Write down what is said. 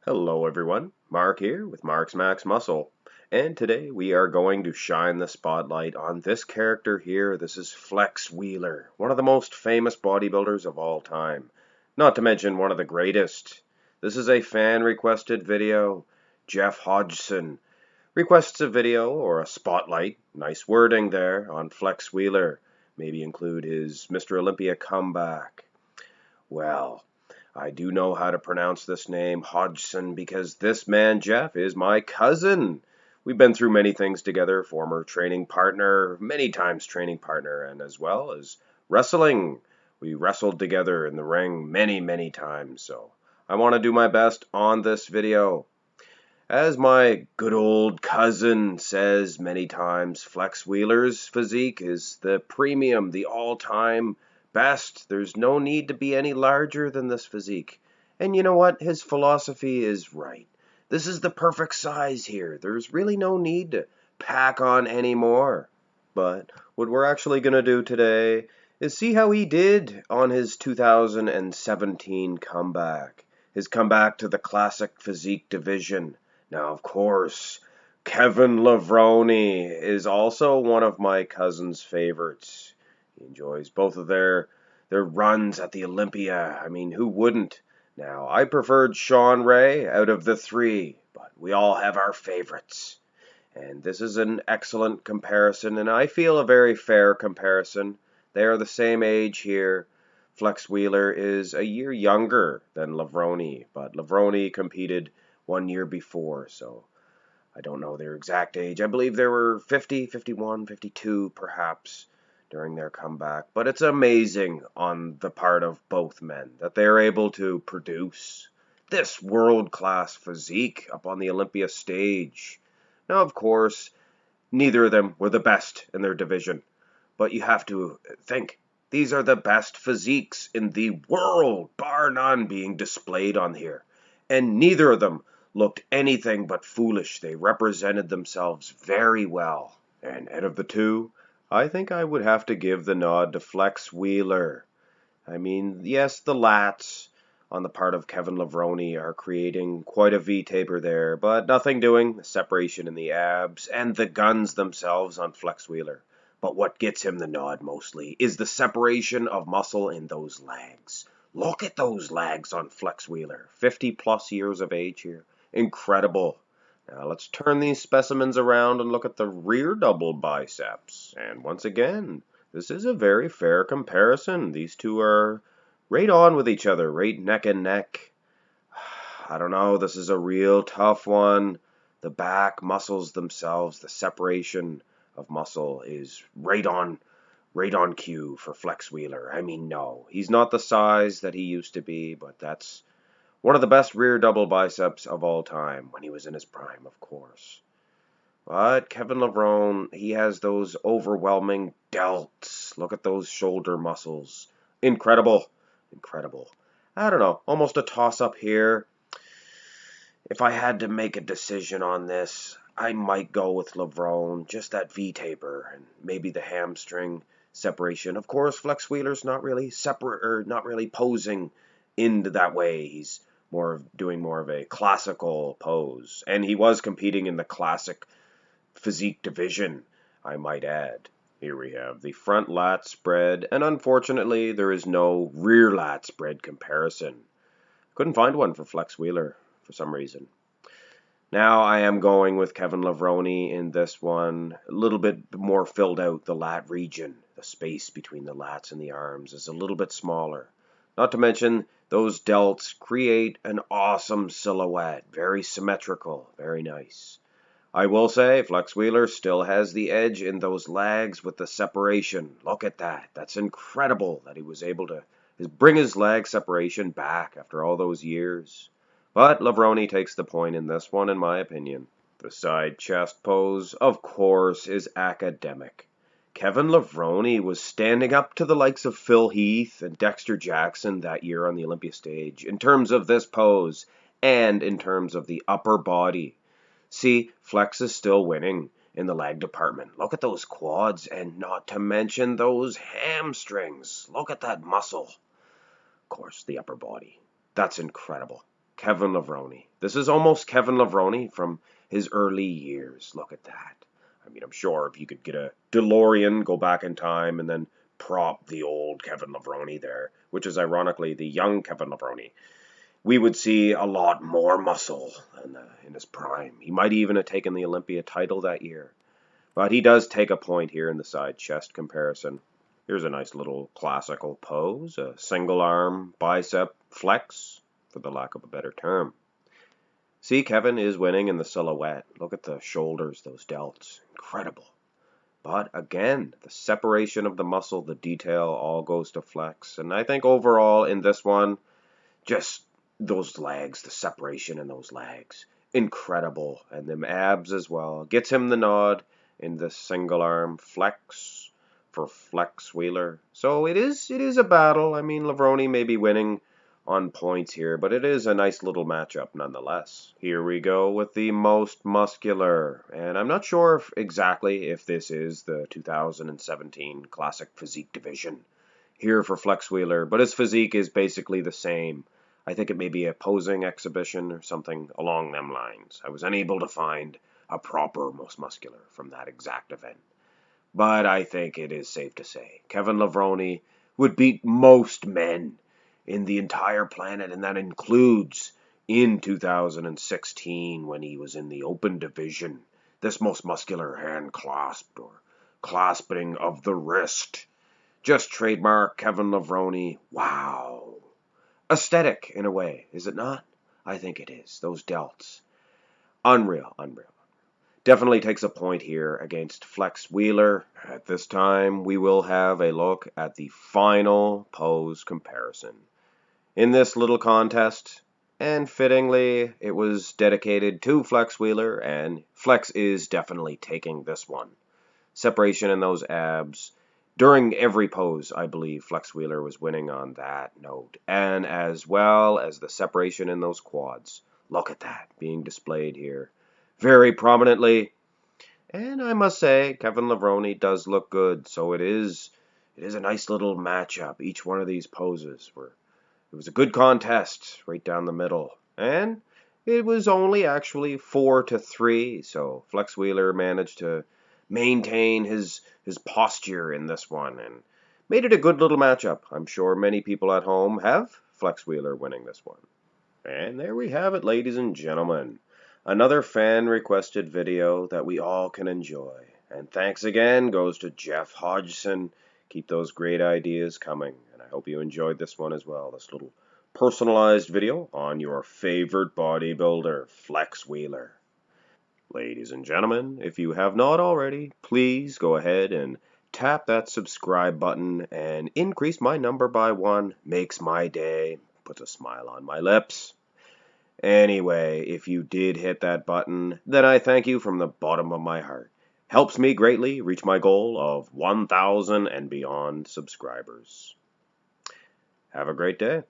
Hello everyone, Mark here with Mark's Max Muscle, and today we are going to shine the spotlight on this character here. This is Flex Wheeler, one of the most famous bodybuilders of all time, not to mention one of the greatest. This is a fan requested video. Jeff Hodgson requests a video or a spotlight, nice wording there, on Flex Wheeler. Maybe include his Mr. Olympia comeback. Well, I do know how to pronounce this name, Hodgson, because this man, Jeff, is my cousin. We've been through many things together, former training partner, many times training partner, and as well as wrestling. We wrestled together in the ring many times, so I want to do my best on this video. As my good old cousin says many times, Flex Wheeler's physique is the premium, the all-time best. There's no need to be any larger than this physique. And you know what? His philosophy is right. This is the perfect size here. There's really no need to pack on any more. But what we're actually going to do today is see how he did on his 2017 comeback. His comeback to the classic physique division. Now, of course, Kevin Levrone is also one of my cousin's favorites. He enjoys both of their runs at the Olympia. I mean, who wouldn't? Now, I preferred Sean Ray out of the three, but we all have our favorites. And this is an excellent comparison, and I feel a very fair comparison. They are the same age here. Flex Wheeler is a year younger than Levrone, but Levrone competed 1 year before, so I don't know their exact age. I believe they were 50, 51, 52 perhaps during their comeback. But it's amazing on the part of both men that they are able to produce this world-class physique up on the Olympia stage. Now, of course, neither of them were the best in their division, but you have to think, these are the best physiques in the world, bar none, being displayed on here. And neither of them looked anything but foolish. They represented themselves very well. And out of the two, I think I would have to give the nod to Flex Wheeler. I mean, yes, the lats on the part of Kevin Levrone are creating quite a V-taper there, but nothing doing. The separation in the abs and the guns themselves on Flex Wheeler. But what gets him the nod mostly is the separation of muscle in those legs. Look at those legs on Flex Wheeler. 50 plus years of age here. Incredible. Now let's turn these specimens around and look at the rear double biceps. And once again, this is a very fair comparison. These two are right on with each other, right neck and neck. I don't know, this is a real tough one. The back muscles themselves, the separation of muscle is right on cue for Flex Wheeler. I mean, no, he's not the size that he used to be, but that's one of the best rear double biceps of all time, when he was in his prime, of course. But Kevin Levrone, he has those overwhelming delts. Look at those shoulder muscles. Incredible. Incredible. I don't know, almost a toss-up here. If I had to make a decision on this, I might go with Levrone. Just that V-taper and maybe the hamstring separation. Of course, Flex Wheeler's not really separate or not really posing in that way. He's doing more of a classical pose, and he was competing in the classic physique division, I might add. Here we have the front lat spread, and unfortunately there is no rear lat spread comparison. Couldn't find one for Flex Wheeler for some reason. Now I am going with Kevin Levrone in this one. A little bit more filled out, the lat region. The space between the lats and the arms is a little bit smaller. Not to mention, those delts create an awesome silhouette. Very symmetrical. Very nice. I will say, Flex Wheeler still has the edge in those legs with the separation. Look at that. That's incredible that he was able to bring his leg separation back after all those years. But Levrone takes the point in this one, in my opinion. The side chest pose, of course, is academic. Kevin Levrone was standing up to the likes of Phil Heath and Dexter Jackson that year on the Olympia stage in terms of this pose and in terms of the upper body. See, Flex is still winning in the leg department. Look at those quads, and not to mention those hamstrings. Look at that muscle. Of course, the upper body. That's incredible. Kevin Levrone. This is almost Kevin Levrone from his early years. Look at that. I mean, I'm sure if you could get a DeLorean, go back in time, and then prop the old Kevin Levrone there, which is ironically the young Kevin Levrone, we would see a lot more muscle in his prime. He might even have taken the Olympia title that year. But he does take a point here in the side chest comparison. Here's a nice little classical pose, a single arm bicep flex, for the lack of a better term. See, Kevin is winning in the silhouette. Look at the shoulders, those delts. Incredible. But again, the separation of the muscle, the detail, all goes to Flex. And I think overall in this one, just those legs, the separation in those legs, incredible. And them abs as well. Gets him the nod in the single arm flex for Flex Wheeler. So it is a battle. I mean, Levrone may be winning on points here, but it is a nice little matchup nonetheless. Here we go with the most muscular, and I'm not sure exactly if this is the 2017 Classic Physique Division here for Flex Wheeler, but his physique is basically the same. I think it may be a posing exhibition or something along them lines. I was unable to find a proper most muscular from that exact event. But I think it is safe to say Kevin Levrone would beat most men in the entire planet, and that includes in 2016 when he was in the open division. This most muscular hand clasp or clasping of the wrist. Just trademark Kevin Levrone. Wow. Aesthetic in a way, is it not? I think it is. Those delts. Unreal, unreal. Definitely takes a point here against Flex Wheeler. At this time, we will have a look at the final pose comparison. In this little contest, and fittingly, it was dedicated to Flex Wheeler, and Flex is definitely taking this one. Separation in those abs. During every pose, I believe Flex Wheeler was winning on that note, and as well as the separation in those quads. Look at that being displayed here very prominently. And I must say, Kevin Levrone does look good, so it is a nice little matchup. Each one of these poses were. It was a good contest right down the middle. And it was only actually 4-3, so Flex Wheeler managed to maintain his posture in this one and made it a good little matchup. I'm sure many people at home have Flex Wheeler winning this one. And there we have it, ladies and gentlemen. Another fan-requested video that we all can enjoy. And thanks again goes to Jeff Hodgson. Keep those great ideas coming. And I hope you enjoyed this one as well. This little personalized video on your favorite bodybuilder, Flex Wheeler. Ladies and gentlemen, if you have not already, please go ahead and tap that subscribe button and increase my number by 1. Makes my day. Puts a smile on my lips. Anyway, if you did hit that button, then I thank you from the bottom of my heart. Helps me greatly reach my goal of 1,000 and beyond subscribers. Have a great day.